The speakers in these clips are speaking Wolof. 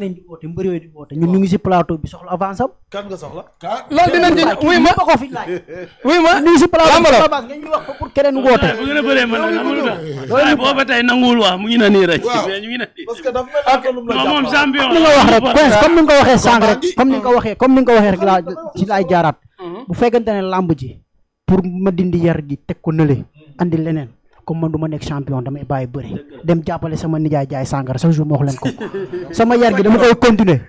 nañ di woote mbër yooyu di woote ñun ñu ngi si plateau bi soxla avance am. kan nga soxla. loolu dinañ ci wuy ma ko fi laaj. wuy ma ñu ngi si plateau bi avance ngeen ñu wax ko pour keneen woote. bu gën a bëree man nag amul la waaye booba tey nanguwul wax mu ngi na nii rek. mais ñu ngi na nii. parce que dafa mel ni lu mu la moom champion li nga wax rek Quench comme ni nga ko waxee sànq rek comme ni nga ko waxee rek laa ci laay jaaraat. bu fekkente ne làmb ji pour ma dindi yar gi teg ko nële andi leneen comme man du ma nekk champion damay bàyyi bëri dem jàppale sama nijaay jaay sàngara chaque jour ma wax leen ko sama yar gi dama koy continuer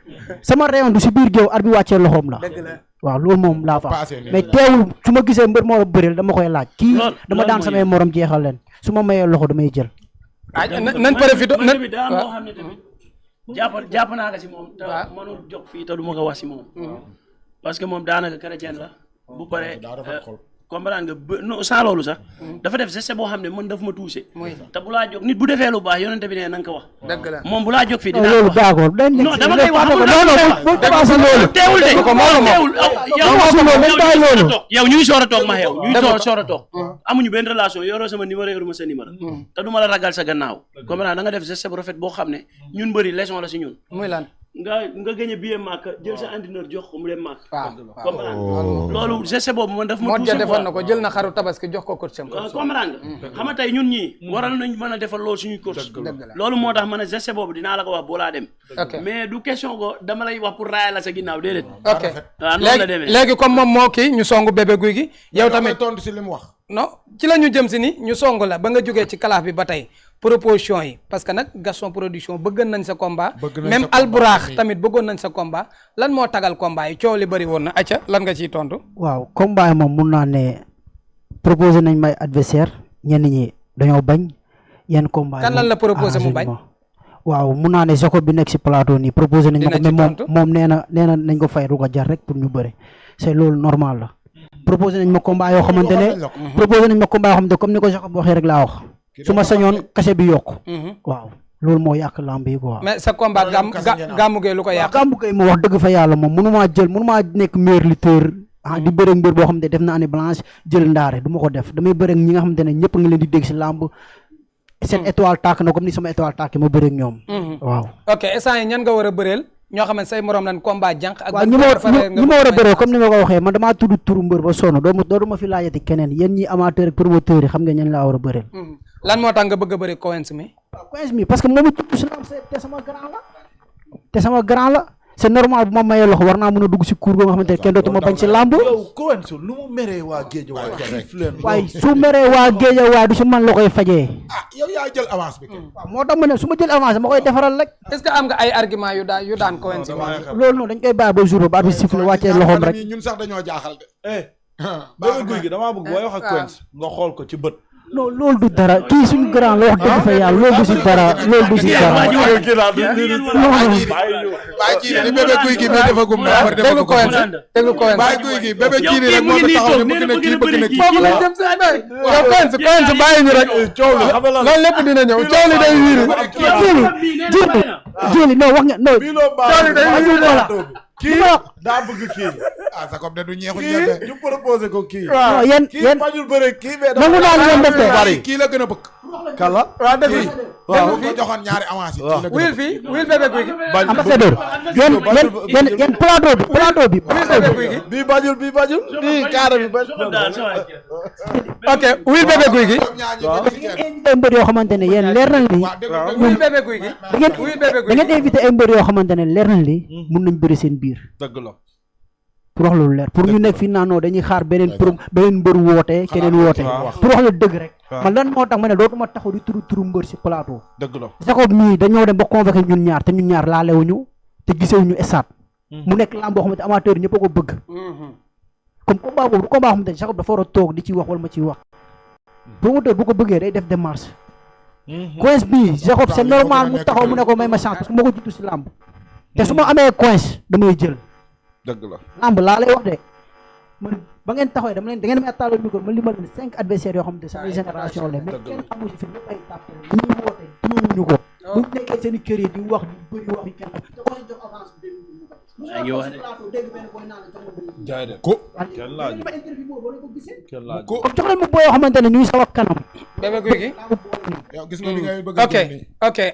sama rayon du si biir géew ar bi wàccee loxoom la waaw loolu moom laa fa mais teewul su ma gisee mbër moo la bëreel dama koy laaj kii dama daan samay morom jeexal leen su ma mayee loxo damay jël nañ profité nan bi daa am loo xam ne tamit jàpp naa ko si moom te mënul jox fii te du ma ko wax si moom parce que moom daanaka chrétien la bu paree comprendre nga non sans loolu sax dafa def geste boo xam ne man daf ma touché te bu laa jóg nit bu defee lu baax yonente bi ne na nga ko wax dëgg la moom bu laa jóg fii dinaa loolu d'accord non dama koy wax teewul de yow ñu ngi soor a toog ma yow ñu ngi soor a toog amuñu benn relation yoroo sama numéro yoruma sa numéro te du ma la ragal sa gannaaw comprendre da nga def geste bu rafet boo xam ne ñun bëri leçon la si ñun muy lan nga gagné billet màkk jël sa entraîneur jox ko mu dem màkk. comprendre loolu geste boobu man daf ma. moo defoon na ko jël na xaru tabaski jox ko coach am. comprendre nga xam nga tey ñun ñii. waral nañ mën a defal loolu suñuy coach. loolu moo tax man a geste boobu dinaa la ko wax boo laa dem. mais du question ko dama lay wax pour raaya la sa ginnaaw déedéet. ok waaw noonu la demee léegi comme moom moo kii ñu songu bébé guy gi. yow tamit tontu si li mu wax. non ci la ñu jëm si ni ñu songu la ba nga jógee ci kalaaf bi ba tey proposition yi parce que nag Gaston production bëggoon nañ sa combat même Alburax tamit bëggoon nañ sa combat lan moo tagal combat yi coow li bëri woon na acca lan nga ciy tontu. waaw combat yi moom mun naa ne proposé nañ may adversaire ñenn ñi dañoo bañ yenn combat yi kan lan la proposé mu bañ. waaw mun naa ne Jacob bi nekk si plateau nii proposé nañ ma ko mais moom nee na nañ ko fay du ko jar rek pour ñu bëri c'est loolu normal la proposé nañ ma combat yoo xamante ne comme ni ko Jacob waxee rek laa wax su ma sañoon kase bi yokku waaw loolu moo yàq lamb yi quoi. mais sa combat Gamou Gueye lu ko yàq. Gamou Gueye moo wax dëgg fa yàlla moom mënumaa nekk meilleur lutteur di bëre mbër boo xam ne def na année blanche jël ndaare du ma ko def damay bëre ñi nga xamante ne ñëpp nga leen di dégg si lamb seen étoile tàkk na comme ni sama étoile tàkk ma bëre ak ñoom. waaw ok instant yi ñan nga war a bëreel ñoo xam ne say morom lan combat jànq ak waaw ñi ma war a bëree comme ni ma ko waxee man damaa tudd turu mbër ba sonn dootuma fi laajati keneen yéen ñi amateur ak promoteur yi xam nga ñan laa war a bëreel. lan moo tax nga bëgg a bëri Quench mi. waaw Quench mi parce que moom it si te sama grand la c'est normal bu ma mayee loxo war naa mën a dugg si cour boo nga xamante ne kenn dootuma bañ si làmb. yow Quench lu mu meree waa Géejawaay waaye su meree waa Géejawaay du si man la koy fajee. yow yaa jël avance bi. waaw moo tax ma ne su ma jël avance ma koy defaral rek. est-ce que am nga ay argument yu daan Quench. loolu noonu dañ koy bàyyi ba jour ba arbitre siffle wàccee loxoom rek. ñun sax dañoo jaaxal de. Bébé Gouy Gui damaa bëgg booy wax ak Quench nga xool ko ci bët. non loolu du dara kii suñu grand la wax dëgg fa yàlla loolu du si dara loolu du si dara. bàyyi ji ni Bébé Gouy Gui bii dafa gum na war déglu Quench déglu Quench bàyyi Gouy Gui Bébé ji ni rek moo taxaw ne bëgg na kii bëgg na kii foofu lañ jëm si yow Quench bàyyi ñu rek coow li xam nga lan loolu lépp dina ñëw coow li day wiiri jëli non wax nga non coow li day wiiri kii daa bëgg kii Jacob de du ñeexu ñebe ñu proposé ko kii non yéen bañul bëre kii mais nangu naa li ngeen def de bari kii la gën a bëgg kala waaw dégg waaw ko joxoon ñaari avance yi wil fii wil Bébé Gouy Gui ambassadeur yéen plateau bi bi bañul bi kaara bi ok wil Bébé Gouy Gui ay mbër yoo xamante ne yéen leer nañ li wil Bébé Gouy Gui da ngeen invité ay mbër yoo xamante ne leer nañ li mun nañ bëri seen biir dëgg la pour wax loolu leer pour ñu nekk fii naanoo dañuy xaar beneen mbër woote keneen woote pour wax la dëgg rek man lan moo tax ma ne dootuma taxaw di turu mbër si plateau dëgg la Jacob mii dañoo dem ba convoqué ñun ñaar te ñun ñaar laalewuñu te gisewuñu stade mu nekk lamb boo xamante amateur ñëpp a ko bëgg comme combat boobu du combat xamante ne Jacob dafa war a toog di ci wax wala ma ciy wax promoteur bu ko bëggee day def démarche Quench bii Jacob c'est normal mu taxaw mu ne ko may ma chance parce que moo ko jiitu si lamb te su ma amee Quench damay jël dëgg la lamb laa lay wax de man ba ngeen taxawee dama leen da ngeen may attaaloo micro ma limal leen 5 adversaires yoo xam ne sama génération la mais kenn amu si fi ñëpp ay tàppale li ñuy woote ñëwuñu ko bu nekkee seen i kër yi di wax di bëri wax yi kenn te ko jox avance bi dégg benn boy naan jox ma bëri jaay de ko kenn laaj ma interview boobu wala ko gisee kenn laaj ko jox leen ma boo yoo xamante ne ñuy sama kanam Bébé Gouy Gui yow gis nga li ngay bëgg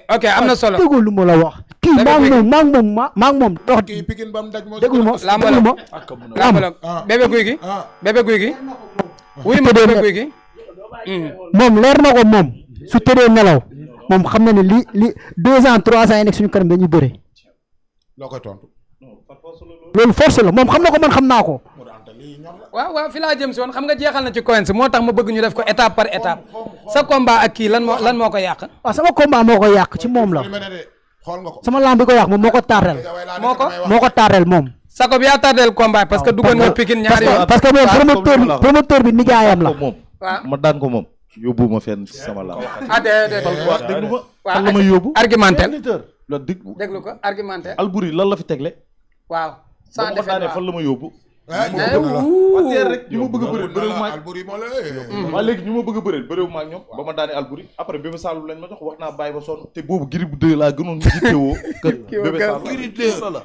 ok am na solo déggu lu ma la wax kii maa ngi moom dox kii Pikine ba mu daj moo déglu ma lambalog bébé guy gi bébé guy gi wuy ma bébé guy gi moom leer na ko moom su tëddee nelaw moom xam na ne li 2 ans 3 ans yi nekk suñu kanam dañuy bëre loo koy tontu loolu force la moom xam na ko man xam naa ko waaw fi laa jëm si woon xam nga jeexal na ci Quench moo tax ma bëgg ñu def ko étape par étape sa combat ak kii lan moo ko yàq waaw sama combat moo ko yàq ci moom la xool nga ko sama lamb bi ko yàq moom moo ko tardel moo ko tardel moom Jacob yaa tardel combat parce que duggoon nga Pikine ñaari yoon parce que moom promoteur bi nijaayam la moom ma daan ko moom yóbbu ma fenn sama lamb déedéet wax déglu ma fan la ma yóbbu argumentel la déglu ko argumentel Alboury lan la fi tegle waaw sans ma daane fan la ma yóbbu rek ñu ma bëgg a bëri bëréewu maag Alboury moo la waaw léegi ñu ma bëgg a bëri bëréewu maag ñoom ba ma daane Alboury après Bébé Saloum lañ ma jox wax naa bàyyi ba sonn te boobu Gris bu 2 laa gënoon jiitewoo que Bébé Saloum Gris 2 la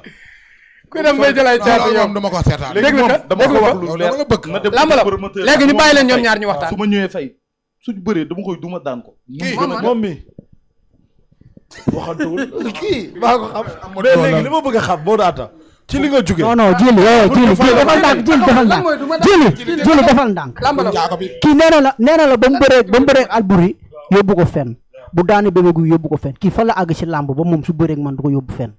ku dem bay jëlay caatu yow dama ko seetaan léegi moom dama ko wax lu leer la bëgg na dem promoteur léegi ñu bàyyi leen ñoom ñaar ñu waxtaan su ma ñëwee fay suñu bëree dama koy duma daan ko moom mi waxantewul kii maa ko xam mais léegi li ma bëgg a xam boo daata ci li nga jóge non jili defal ndànk jili defal ndànk kii nee na la ba mu bëree Alboury yóbbu ko fenn bu daane Bébé Gouy yóbbu ko fenn kii fa la àgg ci làmb ba moom su bëree ak man du ko yóbbu fenn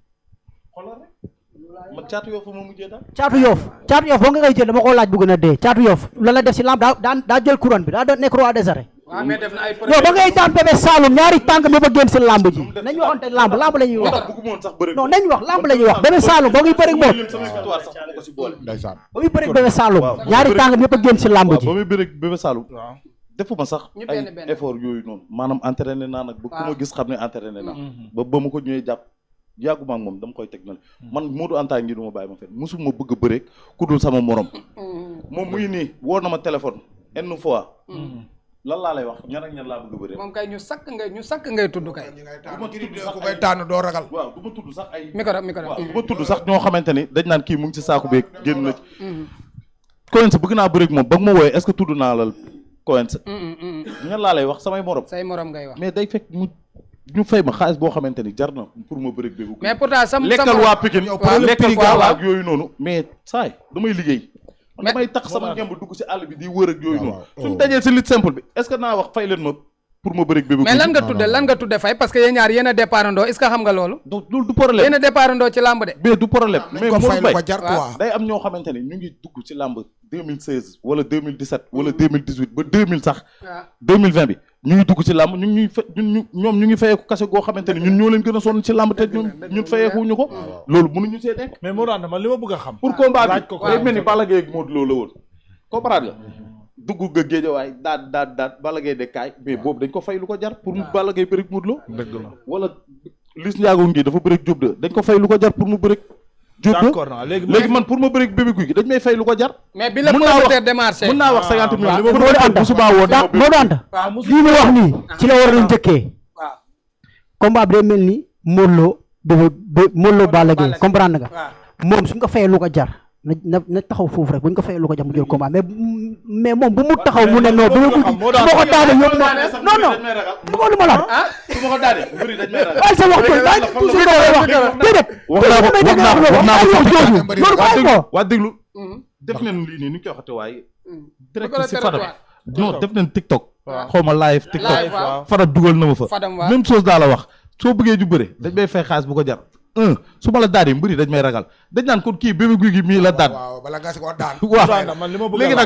man caatu yoof ma mujjee daal caatu yoof boo nga koy jël dama ko laaj bu gën a dee caatu yoof la la def ci làmb daa jël couronne bi daa doon nekk roi des arènes non ba ngay daan Bébé Saloum ñaari tànk mi ba génn si làmb ji nañ waxante làmb la ñuy wax non nañ wax làmb la ñuy wax Bébé Saloum boo ngi bëri moom ndeysaan ba muy bëri Bébé Saloum ñaari tànk mi ba génn si làmb ji ba muy bëri Bébé Saloum defuma sax ay effort yooyu noonu maanaam entraîné naa nag ba ku ma gis xam ne entraîné naa ba ma ko ñëwee jàpp yàgguma ak moom dama koy teg na man Modou Anta ngi du ma bàyyi ma fenn musuma bëgg a bëreeg ku dul sama morom moom muy nii woo na ma téléphone une fois lan laa lay wax ñan ak ñan laa bëgg a bëreeg moom kay ñu sakk ngay tudd kay ku koy tànn doo ragal waaw du ma tudd sax ay micro du ma tudd sax ñoo xamante ni dañ naan kii mu ngi ci saaku beeg génn na ci Quench bëgg naa bëreeg moom ba nga ma wooyee est-ce que tudd naa la Quench ñan laa lay wax samay morom say morom ngay wax mais day fekk ñu fay ma xaalis boo xamante ni jar na pour ma bëreeg Bébé Gouy mais pourtant lekkal waa Pikine lekkal waaw waa ak yooyu noonu mais saay damay liggéey man damay tax sama ngemb dugg ci àll bi di wër ak yooyu noonu suñ dajee si lutte simple bi est-ce que naa wax fay leen ma pour ma bëreeg Bébé Gouy mais lan nga tudde fay parce que yéen ñaar yéen a départandoo est-ce que xam nga loolu loolu du problème yéen a départandoo ci làmb de mais du problème mais Modou Mbaye ko jar quoi day am ñoo xamante ni ñu ngi dugg ci làmb 2016 wala 2017 wala 2018 ba 2000 sax 2020 bi ñu ngi dugg ci làmb ñoom ñu ngi fayeeku kase goo xamante ni ñun ñoo leen gën a sonn ci làmb te ñun fayeekuñu ko loolu mënuñu see nekk mais moo daan man li ma bëgg a xam pour combat bi day mel ni Balla Gaye ak Modou Lo la woon comprendre nga dugg nga géejawaay daat Balla Gaye de kaay mais boobu dañ ko fay lu ko jar pour mu Balla Gaye bëri Modou Lo dëgg la wala Liss Ndiago ngi dafa bëri Diop de dañ ko fay lu ko jar pour mu bëri Diop de d'accord naa léegi man pour ma bëri Bébé Gouy gi dañ may fay lu ko jar mais bi la promoteur démarché mën naa wax 50 millions li ma Modou Anta bu subaa woo Modou Anta lii mu wax nii ci la war a njëkkee combat bi day mel ni Modou Lo Balla Gaye comprendre nga moom suñ ko fayee lu ko jar na taxaw foofu rek bu ñu ko fayee lu ko jar mu jël combat mais moom bu mu taxaw mu ne non Bébé Gouy gi su ma ko daane yóbbu non non lu ma la su ma ko daane bëri dañ may ragal waaye sa wax toujours wax déedéet loolu bàyyi ko waa déglu def nañ lii nii ni ñu koy waxate waaye direct si Fadam non def nañ TikTok xaw ma live TikTok Fadam dugal na ma fa même chose daa la wax soo bëggee ju bëre dañ may fay xaalis bu ko jar su ma la daanee mbëri dañ may ragal dañ naan kon kii Bébé Gouy gi mii la daan waaw bala nga si ko daan waaw man li ma bëgg a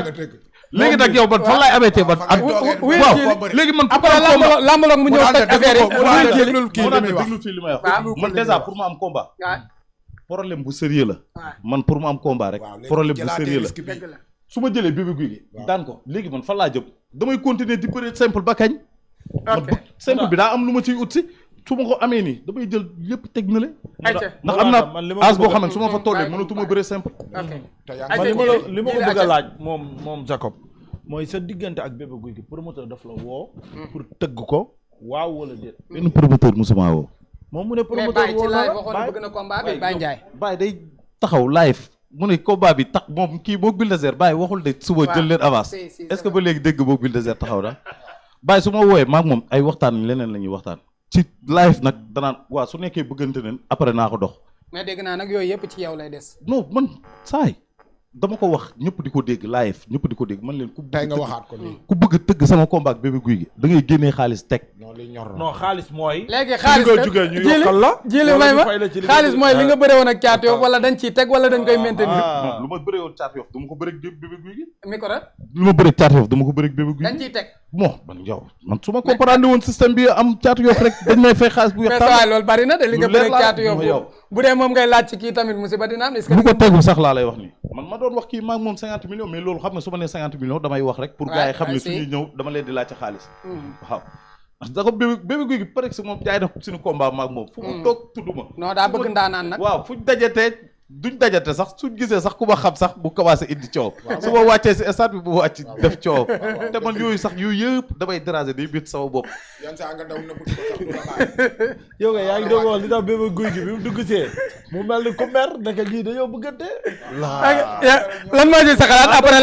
léegi nag yow man fan laay amee tee man ak waaw léegi man après lambalog mu ñëw toj affaire yi déglul kii li muy wax déglu fii li may wax man déjà pour ma am combat problème bu sérieux la man pour ma am combat rek problème bu sérieux la su ma jëlee Bébé Gouy gi daan ko léegi man fan laa jëm damay continuer di bëre simple ba kañ man simple bi daa am lu ma ciy ut si su ma ko amee nii damay jël lépp teg na le ndax am naa as boo xam ne su ma fa tollee mënatuma bëre simple man li ma ko bëgg a laaj moom Jacob mooy sa diggante ak Bébé Gouy gi promoteur daf la woo pour tëgg ko waaw wala déet benn promoteur musuma woo moom mu ne promoteur woo na bëgg na combat bi Baye Ndiaye Baye day taxaw live mu ne combat bi tax moom kii boog Bulldozer Baye waxul de suba jël leen avance est-ce que ba léegi dégg boog Bulldozer taxaw na Baye su ma wooyee maag moom ay waxtaan leneen la ñuy waxtaan ci live nag danaan waa su nekkee bëggante ne après naa ko dox. mais dégg naa nag yooyu yëpp ci yow lay des. non man saay dama ko wax ñëpp di ko dégg live ñëpp di ko dégg man leen ku tey nga waxaat ko nii. ku bëgg tëgg sama combat ak Bébé Gouy Gui da ngay génnee xaalis teg. non li ñor non xaalis mooy. léegi xaalis nga jugee ñu yokkal la. jili may ma xaalis mooy li nga bëre woon ak Caatu Yoff wala dañ ciy teg wala dañ koy maintenir. lu ma bëree woon Caatu Yoff dama ko bëre ak Bébé Gouy Gui. micro lu ma bëre Caatu Yoff dama ko bëre ak Bébé Gouy Gui. dañ ciy teg. bon man yow man su ma comprendre woon système bi am Caatu Yoff rek dañ may fay xaalis bu mais saa loolu bari na de li nga bëre ak Caatu Yoff bu dee moom ngay laaj ci kii tamit musiba dina am. est-ce que bu ko tegu sax laa lay wax nii man ma doon wax kii maag moom 50 millions mais loolu xam nga su ma nee 50 millions damay wax rek pour gars yi xam ne suñuy ñëw dama leen di laaj ci xaalis waaw ndax da ko Bébé Gouy Gui par exemple moom jaay na suñu combat maag moom fu mu toog tudd ma non daa bëgg ndaanaan nag waaw fuñ dajatee duñ dajate sax suñ gisee sax ku ma xam sax bu commencé indi coow su ma wàccee si stade bi bu wàcc def coow te man yooyu sax yooyu yëpp damay déranger day biit sama bopp yan saa nga daw na bu sax du la bàyyi. yow nga yaa ngi doon wax li tax Bébé Gouy Gui bi mu dugg see mu mel ni ku mer naka lii dañoo bëggante. lan moo ci sa xalaat après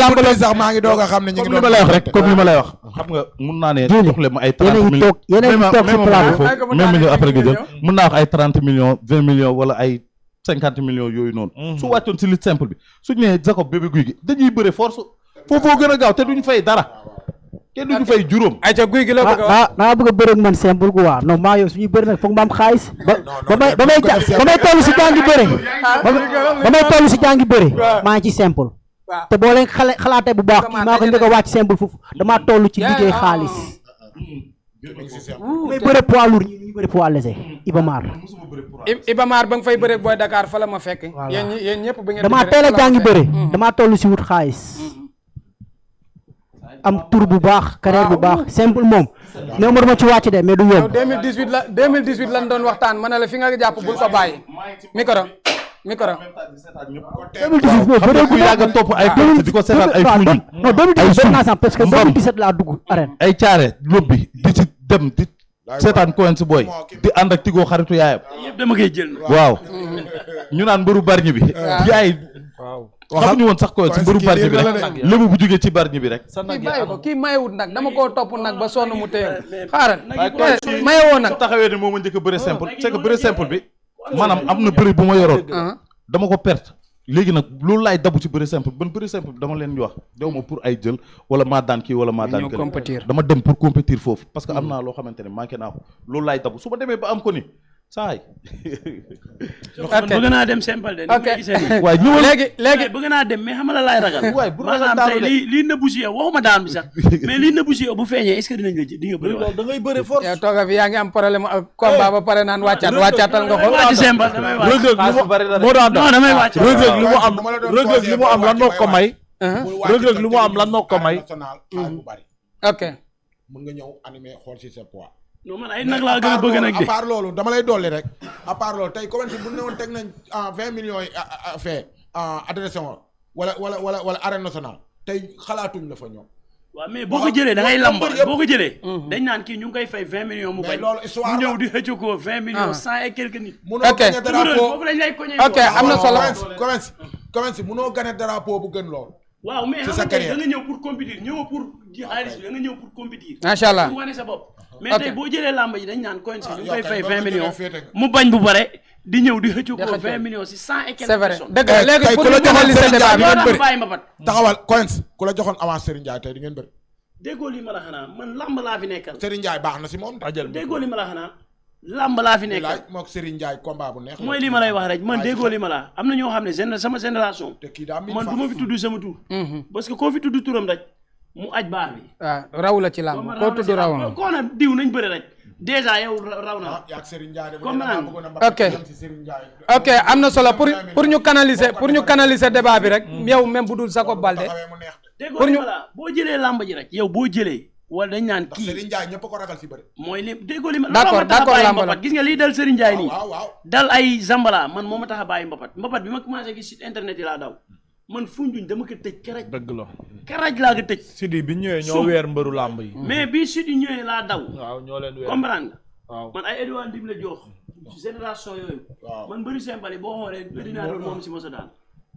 lamb la sax maa ngi doog a xam ne ñu ngi comme li ma lay wax rek comme li ma lay wax xam nga mun naa ne jox leen ma ay 30 millions yéen a ngi toog si plateau même millions après nga jël mun naa wax ay 30 millions 20 millions wala ay 50 millions yooyu noonu su wàccoon si lutte simple bi suñ nee Jacob Bébé Gouy Gui dañuy bëre force foofoo gën a gaaw te duñ fay dara kenn duñu fay juróom ayca Gouy Gui la bëgg a wax naa bëgg a bëre ak man simple quoi non maa yow suñuy bëri nag foog ma am xaalis ba may toll si jàngi bëre ba may toll si jàngi bëre maa ngi ci simple te boo leen xalaatee bu baax kii maa ko njëkk a wàcc simple foofu damaa toll ci liggéey xaalis may bëre poids lourd ñu bëre poids léger Ibamar Ibamar ba nga fay bëre booy Dakar fa la ma fekk yéen ñëpp bi ngeen damaa teel a jàngi bëre damaa toll si wut xaalis am tur bu baax carrière bu baax simple moom néew ma dama ci wàcc de mais du yomb 2018 lan doon waxtaan ma ne la fi nga jàpp bul ko bàyyi micro 2018 boobu bëre ku yàgg a topp ay coach di ko seetaan ay fuuñ non 2018 bëri naa sax parce que 2017 laa dugg arène ay caare lobbi di ci dem di seetaan Coins Boy di ànd ak Tigo xaritu yaayam yëpp dama koy jël waaw ñu naan mbëru barñi bi yaay xamuñu woon sax Coins mbëru barñi bi rek lébu bu jógee ci barñi bi rek kii bàyyi ko kii mayewut nag dama koo topp nag ba sonn mu téye xaaral mayewoo nag taxawee ne moo ma njëkk a bëre simple c'est que bëre simple bi maanaam am na bëre bu ma yoroon dama ko perte léegi nag loolu laay dabu ci bëre simple ban bëre simple dama leen di wax dew ma pour ay jël wala maa daan kii wala maa daan kii dama dem pour compétir foofu parce que am naa loo xamante ne manqué naa ko loolu laay dabu su ma demee ba am ko ni saay bëgg naa dem simple de waaye ñëwal léegi bëgg naa dem mais xam nga la laay ragal waaye bu maanaam tey lii nëbbu si yow waxuma daan bi sax mais lii nëbbu si yow bu feeñee est-ce que dinañ la di nga bëri loolu da ngay bëri force. yow tooga fi yaa ngi am problème ak combat ba pare naan wàccaatal nga xool wàcc simple damay wàcc moo daan non damay wàcc Reug li mu am Reug li mu am lan moo ko may Reug li mu am lan moo ko may ok mën nga ñëw animé xool ci sa poids non man ay nag laa gën a bëgg nag de à part loolu dama lay dolli rek à part loolu tey comment bu ne woon teg nañ 20 millions yi fee adressé wala arène nationale tey xalaatuñ la fa ñoom waaw mais boo ko jëlee da ngay lamb boo ko jëlee dañ naan kii ñu ngi koy fay 20 millions mu bañ mu ñëw di xëcc ko 20 millions 100 et quelques nit munoo gagné drapeau foofu lañ lay koñee ok am na solo comment munoo gagné drapeau bu gën loolu waaw mais xam nga da nga ñëw pour compétir ñëw pour ji xaalis bi da nga ñëw pour compétir macha allah pour wane sa bopp mais tey boo jëlee lamb ji dañ naan Coins ñu ngi koy fay 20 millions mu bañ bu bare di ñëw di xëcc ko 20 millions si 100 et quelques c'est vrai personnes dëgg la léegi pour ku la joxoon Serigne Ndiaye di ngeen bëri bàyyi mbapat taxawal Coins ku la joxoon avance Serigne Ndiaye tey di ngeen bëri déggoo li ma la xanaa man lamb laa fi nekkal Serigne Ndiaye baax na si moom déggoo li ma la xanaa lamb laa fi nekkal laaj mook Serigne Ndiaye combat bu neex mooy li ma lay wax rek man déggoo li ma la am na ñoo xam ne sama génération te kii daa man du ma fi tudd sama tur parce que koo fi tudd turam rek mu aj baar bi waaw raw la ci làmb koo tudd raw na koo na diw nañ bëri rek déjà yow raw na yaak Serigne Ndiaye comme naan ok am na solo pour ñu canaliser débat bi rek yow même bu dul Jacob Baldé déggoo li ma la boo jëlee làmb ji rek yow boo jëlee wala dañ naan kii Serigne Ndiaye ñëpp ko ragal si bëri mooy li déggoo li ma d'accord bàyyi làmb la mbapat gis nga lii dal Serigne Ndiaye nii waaw dal ay Zambala man moo ma tax a bàyyi mbapat bi ma commencé gis site internet yi laa daw man Foundiougne dama ko tëj karaj dëgg la karaj laa ko tëj Sidi bi ñëwee ñoo weer mbëru làmb yi mais bii site yi ñëwee laa daw waaw ñoo leen weer comprendre nga waaw man ay Edouard Dim la jox génération yooyu man bëri symbali boo xoolee dinaa doon moom si mosa daan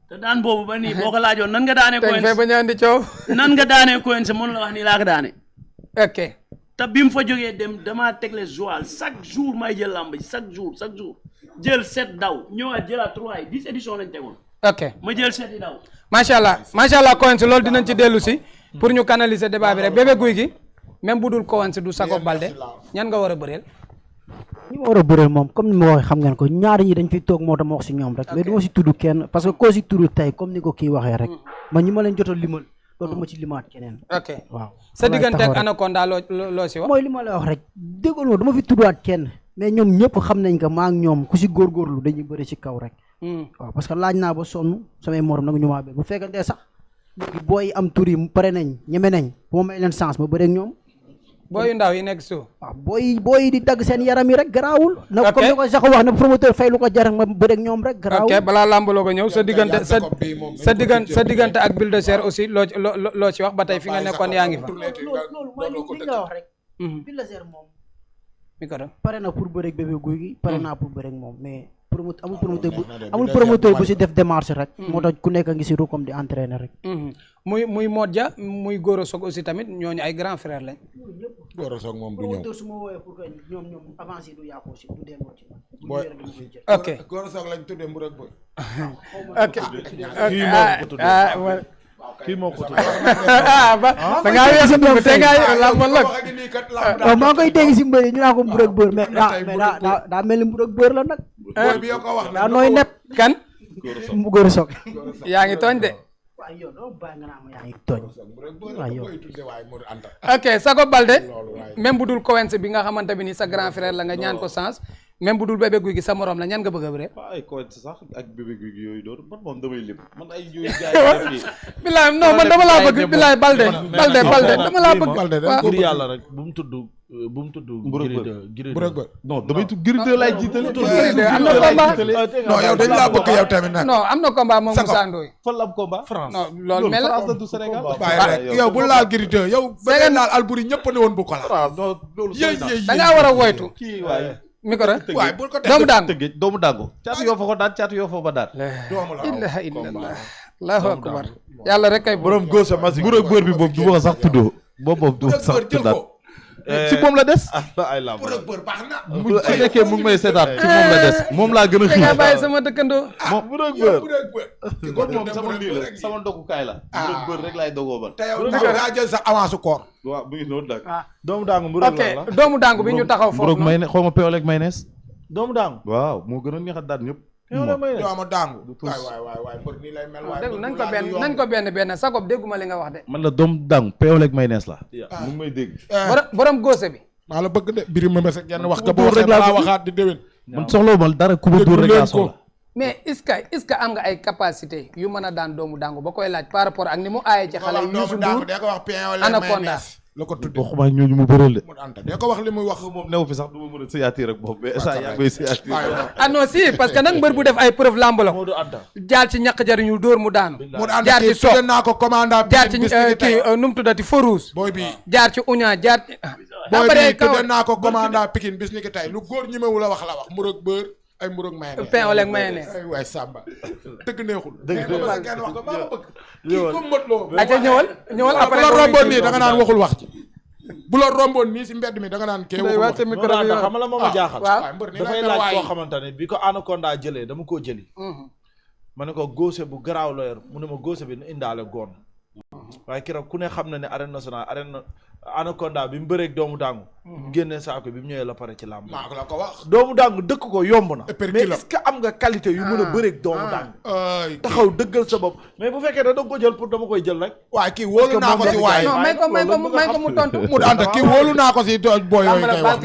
te daan boobu ba nii boo ko laajoon nan nga daanee Coins ba ñu andi coow nan nga daanee Coins mënu la wax nii laa ko daane ok te bi mu fa jógee dem damaa tegle Joal chaque jour may jël làmb ji chaque jour jël 7 daw ñëwaat jëlaat 3 yi 10 éditions lañ tegoon. ok ma jël 7 yi daw. macha allah Coins loolu dinañ ci dellu si pour ñu canaliser débat bi rek Bébé Gouy Gui même bu dul Coins du Jacob Baldé ñan nga war a bëreel. ñi ma war a bëreel moom comme ni ma waxee xam ngeen ko ñaari ñi dañ fi toog moo tax ma wax si ñoom rek mais du ma si tudd kenn parce que koo si tudd tey comme ni ko kii waxee rek man ñi ma leen jot a limal dootuma ci limaat keneen. ok waaw sa diggante ak Anaconda loo si wax. mooy li ma la wax rek déggoon ma du ma fi tuddaat kenn mais ñoom ñëpp xam nañ ko maa ak ñoom ku si góorgóorlu dañuy bëri si kaw rek. waaw parce que laaj naa ba sonn samay morom nag ñu maa bëgg bu fekkante sax léegi booy am tur yi pare nañ ñeme nañ bu ma may leen chance ma bëreeg ñoom. booy yu ndaw yi nekk suuf. waaw booy di dagg seen yaram yi rek garaawul. na comme ni ko sax wax na promoteur fay lu ko jar ma bëreeg ñoom rek. garaawul ok balaa lambaloo ko ñëw sa diggante ak Bulldozer aussi loo ci wax ba tey fi nga nekkoon yaa ngi fa. loolu mooy li nga wax rek. Bulldozer moom. micro pare na pour bëreeg Bébé Gouy Gui pare naa pour bëreeg moom mais amul promoteur bu si def démarche rek. moo tax ku nekk ngi si ru comme di entraîner rek. muy Modja muy Gora Sock aussi tamit ñooñu ay grand frère lañ. Gora Sock moom du ñëw. promoteur su ma woowee pour que ñoom avancé du yàqu si du delloo ci. ok Gora Sock lañ tuddee mbur ak bëy. ok kii moo ko tudd. da ngaa weesu dugg te ngaa làmbal la. waaw maa ngi koy dégg si mbëri ñu naa ko mbur ak bër mais daa mel ni mbur ak bër la nag. bi yoo ko wax daa nooy nepp kan. Gora Sock. yaa ngi tooñ de. waaw yow doo bàyyi nga naa ma yaa ngi tooñ. waaw yow. ok Jacob Baldé même bu dul Coins bi nga xamante bi ni sa grand frère la nga ñaan ko sens même bu dul Bébé Gouy Gui sa morom la ñan nga bëgg a bëre. ay Coins sax ak Bébé Gouy Gui yooyu doon man moom damay lim man ay yooyu jaay bilaay non man dama laa bëgg bilaay Baldé dama laa bëgg. ngir yàlla rek bu mu tudd Gris 2 non damay tudd Gris 2 laay jiitale am na combat non yow dañ laa bëgg yow tamit nag. non am na combat moom Moussa Ndoye. fan la am combat France non loolu mel France la du Sénégal bàyyi rek yow bu laal Gris 2 yow ba ngeen laal Albouri ñëpp ne woon bu ko laal. non loolu da ngaa war a woytu. kii waaye micro waaye bul ko teg doomu daangu tëggee doomu daangu caatu yoo fa ko daan caatu yoo fa ba daan doomu la ilaha illallah allahu akbar yàlla rek kay borom góos a magique. buur ak bër bi boobu du ma ko sax tuddoo boobu du ma sax tuddaat si moom la des ay lamb pour ak bër baax na. mu su nekkee mu ngi may seetaan ci moom la des moom laa gën a da xiif nga bàyyi sama dëkkandoo. bu rek bër pour ak bër. kon moom sama lii la sama ndokukaay la buur ak bër rek laay dogoo ban te yow daa jël sa avance koor. waaw bu ngi noonu nag doomu daangu bu rek ok la doomu daangu bi ñu taxaw foofu buroog may ne xaw ma peewal ak maynees doomu daangu waaw moo gën a neex a daan ñëpp doomu daangu. waay mbër nii lay mel. dégg nañ ko benn Jacob dégguma li nga wax de. man la doomu daangu peewal ak maynees la mu ngi may dégg borom góose bi. maa la bëgg de biri ma mes ak genn wax nga dóor boo rek xam laa laa bëgg. waxaat di déwén. man soxla ma dara ku ma dóor rek laa soxla mais est-ce que am nga ay capacité yu mën a daan doomu daangu ba koy laaj par rapport ak ni mu aaye ci xale yu Youssou Ndour da ko wax pain wala Anaconda. la ko tudde waxuma ñooñu mu bëreel de mu anta da ko wax li muy wax moom new fi sax du ma mën a siyaatiir ak moom mais saa yaa koy siyaatiir ah non si parce que nag mbër bu def ay preuve lamb la Modou Anta jaar ci ñàkk jariñu dóor mu daanu mu anta jaar ci kii soog tudde naa ko commandant jaar ci bis ni tey kii nu mu tuddati Farouz booy bi jaar ci uña jaar ci booy après bi tudde naa ko commandant Pikine bis ni ki tey lu góor ñemewu la wax murog bër ay murog mayonnaise pain au lait mayonnaise ay waay Samba dëgg neexul dëgg kenn wax ko maa ko bëgg kii ko mët loo aca ñëwal bu après la romboon nii da nga naan waxul wax ci bu la romboon nii si mbedd mi da nga naan kee waxul wax micro Modou bi Anta xam la moom a jaaxal waaw mbër nii dafay lay mel laaj waay koo xamante ne bi ko Anaconda jëlee dama koo jëli ma ne ko góose bu garaaw la yor mu ne ma góose bi nu indaale goon waaye keroog ku ne xam na ne arène nationale Anaconda bi mu bëreeg doomu daangu génne saako bi mu ñëwee la pare ci làmb maa ko la ko wax doomu daangu dëkk ko yomb na Épercule mais la. est-ce que am nga qualité yu mën a bëreeg doomu daangu ay taxaw dëggal sa bopp mais bu fekkee da nga ko jël pour dama koy jël rek waaye kii wóolu naa ko si waay non may ko mu tontu mu anta kii wóolu naa ko si booy yooyu lamb la kay wax bal